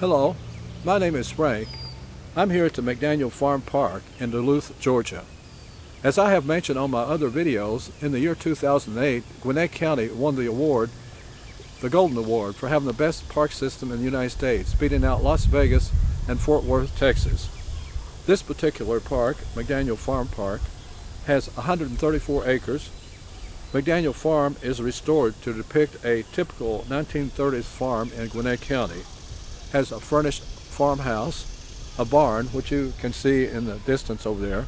Hello, my name is Frank. I'm here at the McDaniel Farm Park in Duluth, Georgia. As I have mentioned on my other videos, in the year 2008, Gwinnett County won the award, the Golden Award, for having the best park system in the United States, beating out Las Vegas and Fort Worth, Texas. This particular park, McDaniel Farm Park, has 134 acres. McDaniel Farm is restored to depict a typical 1930s farm in Gwinnett County. Has a furnished farmhouse, a barn, which you can see in the distance over there,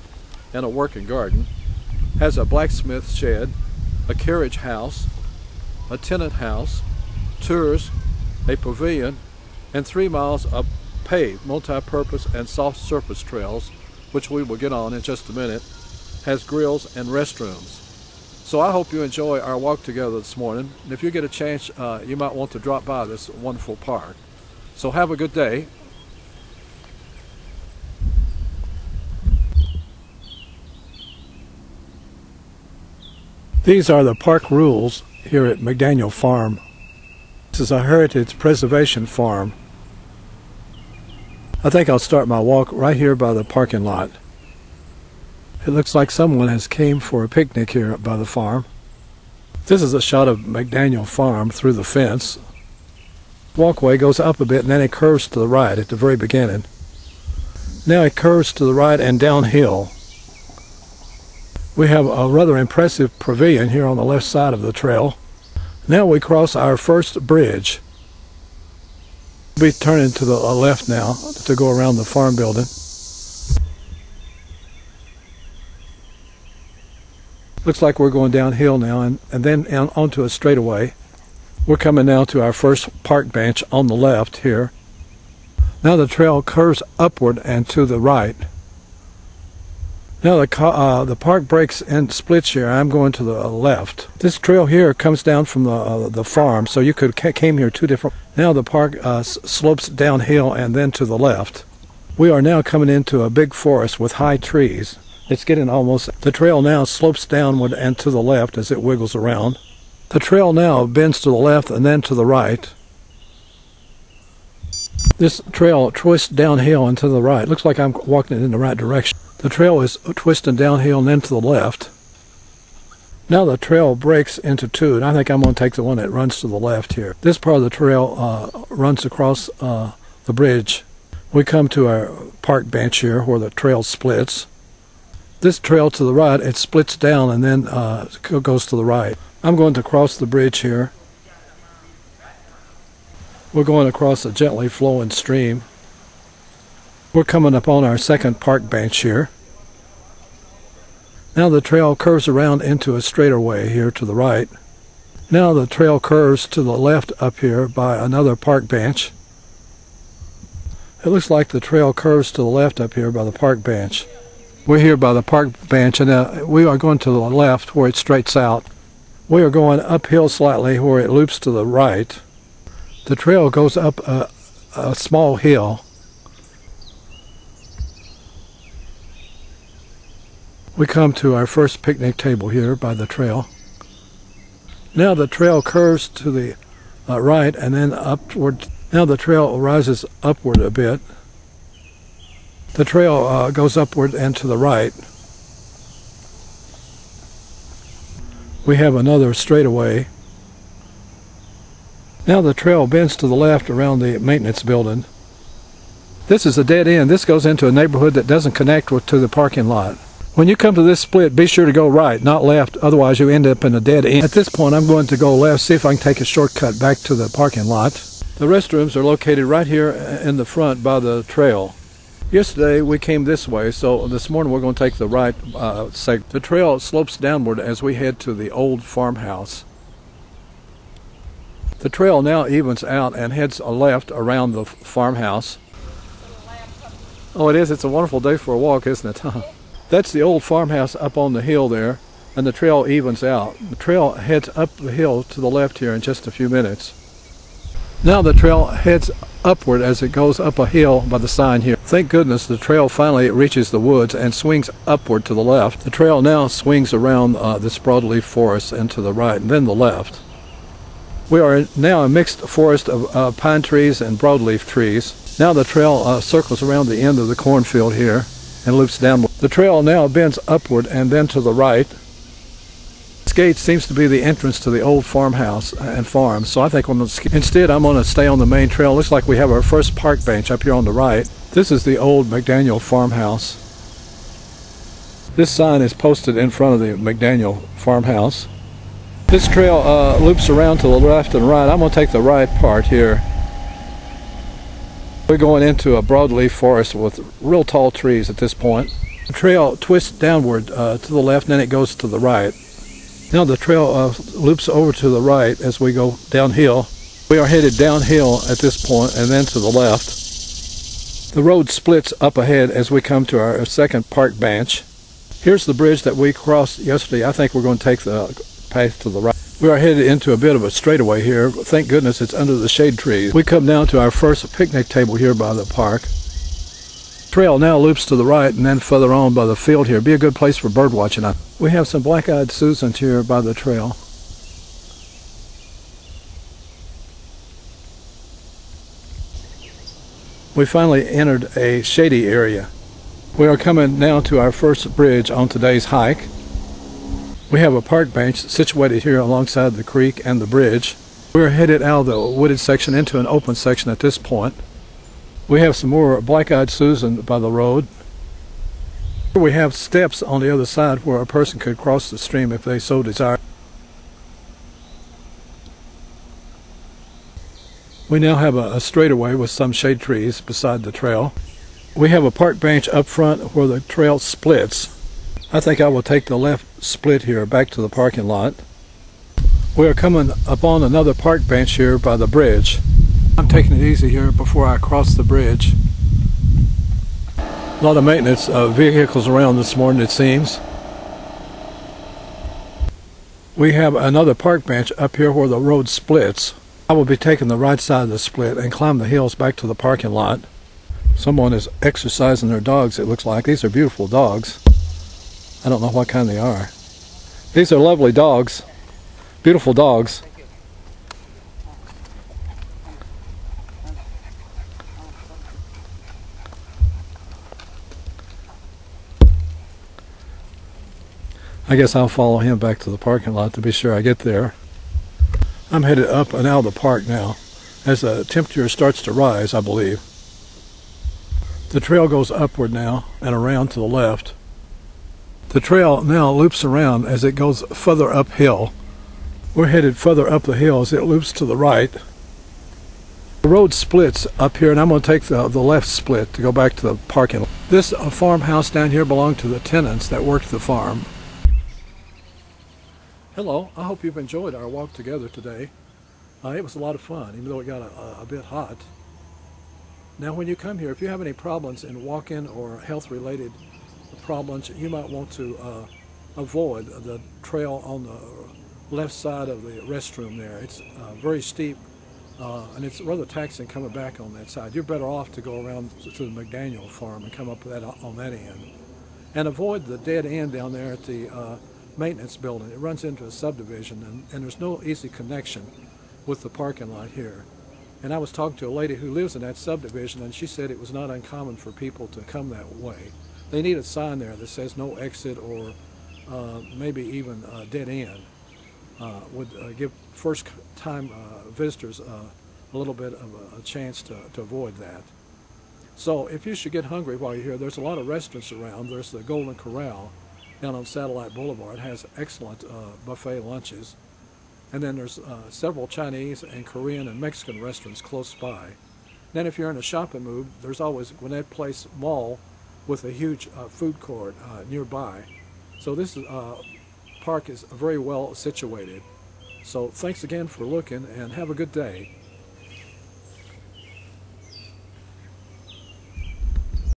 and a working garden. Has a blacksmith shed, a carriage house, a tenant house, tours, a pavilion, and 3 miles of paved, multi-purpose and soft surface trails, which we will get on in just a minute. Has grills and restrooms. So I hope you enjoy our walk together this morning. And if you get a chance, you might want to drop by this wonderful park. So have a good day. These are the park rules here at McDaniel Farm. This is a heritage preservation farm. I think I'll start my walk right here by the parking lot. It looks like someone has came for a picnic here by the farm. This is a shot of McDaniel Farm through the fence. Walkway goes up a bit and then it curves to the right at the very beginning. Now it curves to the right and downhill. We have a rather impressive pavilion here on the left side of the trail. Now we cross our first bridge. We'll be turning to the left now to go around the farm building. Looks like we're going downhill now and then onto a straightaway. We're coming now to our first park bench on the left here. Now the trail curves upward and to the right. Now the park breaks and splits here. I'm going to the left. This trail here comes down from the farm, so you could came here two different. Now the park slopes downhill and then to the left. We are now coming into a big forest with high trees. It's getting almost. The trail now slopes downward and to the left as it wiggles around. The trail now bends to the left and then to the right. This trail twists downhill and to the right. Looks like I'm walking in the right direction. The trail is twisting downhill and then to the left. Now the trail breaks into two, and I think I'm going to take the one that runs to the left here. This part of the trail runs across the bridge. We come to our park bench here where the trail splits. This trail to the right, it splits down and then goes to the right. I'm going to cross the bridge here. We're going across a gently flowing stream. We're coming up on our second park bench here. Now the trail curves around into a straighter way here to the right. Now the trail curves to the left up here by another park bench. It looks like the trail curves to the left up here by the park bench. We're here by the park bench, and we are going to the left where it straights out. We are going uphill slightly where it loops to the right. The trail goes up a small hill. We come to our first picnic table here by the trail. Now the trail curves to the right and then upward. Now the trail rises upward a bit. The trail goes upward and to the right. We have another straightaway. Now the trail bends to the left around the maintenance building. This is a dead end. This goes into a neighborhood that doesn't connect to the parking lot. When you come to this split, be sure to go right, not left, otherwise you end up in a dead end. At this point I'm going to go left, see if I can take a shortcut back to the parking lot. The restrooms are located right here in the front by the trail. Yesterday we came this way, so this morning we're going to take the right segment. The trail slopes downward as we head to the old farmhouse. The trail now evens out and heads left around the farmhouse. Oh, it is. It's a wonderful day for a walk, isn't it? That's the old farmhouse up on the hill there, and the trail evens out. The trail heads up the hill to the left here in just a few minutes. Now the trail heads upward as it goes up a hill by the sign here. Thank goodness the trail finally reaches the woods and swings upward to the left. The trail now swings around this broadleaf forest and to the right and then the left. We are now a mixed forest of pine trees and broadleaf trees. Now the trail circles around the end of the cornfield here and loops downward. The trail now bends upward and then to the right. This gate seems to be the entrance to the old farmhouse and farm, so I think instead I'm going to stay on the main trail. Looks like we have our first park bench up here on the right. This is the old McDaniel farmhouse. This sign is posted in front of the McDaniel farmhouse. This trail loops around to the left and right. I'm going to take the right part here. We're going into a broadleaf forest with real tall trees at this point. The trail twists downward to the left and then it goes to the right. Now the trail loops over to the right as we go downhill. We are headed downhill at this point and then to the left. The road splits up ahead as we come to our second park bench. Here's the bridge that we crossed yesterday. I think we're going to take the path to the right. We are headed into a bit of a straightaway here. Thank goodness it's under the shade trees. We come down to our first picnic table here by the park. Trail now loops to the right and then further on by the field here. Be a good place for bird watching. We have some black-eyed Susans here by the trail. We finally entered a shady area. We are coming now to our first bridge on today's hike. We have a park bench situated here alongside the creek and the bridge. We're headed out of the wooded section into an open section at this point. We have some more black-eyed Susan by the road. We have steps on the other side where a person could cross the stream if they so desire. We now have a straightaway with some shade trees beside the trail. We have a park bench up front where the trail splits. I think I will take the left split here back to the parking lot. We are coming upon another park bench here by the bridge. I'm taking it easy here before I cross the bridge. A lot of maintenance vehicles around this morning, it seems. We have another park bench up here where the road splits. I will be taking the right side of the split and climb the hills back to the parking lot. Someone is exercising their dogs, it looks like. These are beautiful dogs. I don't know what kind they are. These are lovely dogs. Beautiful dogs. I guess I'll follow him back to the parking lot to be sure I get there. I'm headed up and out of the park now as the temperature starts to rise, I believe. The trail goes upward now and around to the left. The trail now loops around as it goes further uphill. We're headed further up the hill as it loops to the right. The road splits up here and I'm going to take the left split to go back to the parking lot. This farmhouse down here belonged to the tenants that worked the farm. Hello, I hope you've enjoyed our walk together today. It was a lot of fun, even though it got a bit hot. Now when you come here, if you have any problems in walking or health-related problems, you might want to avoid the trail on the left side of the restroom there. It's very steep and it's rather taxing coming back on that side. You're better off to go around to the McDaniel farm and come up with that on that end. And avoid the dead end down there at the maintenance building. It runs into a subdivision and there's no easy connection with the parking lot here. And I was talking to a lady who lives in that subdivision and she said it was not uncommon for people to come that way. They need a sign there that says no exit or maybe even dead end. Would give first time visitors a little bit of a chance to avoid that. So if you should get hungry while you're here, there's a lot of restaurants around. There's the Golden Corral down on Satellite Boulevard. It has excellent buffet lunches. And then there's several Chinese and Korean and Mexican restaurants close by. Then if you're in a shopping mood, there's always Gwinnett Place Mall with a huge food court nearby. So this park is very well situated. So thanks again for looking and have a good day.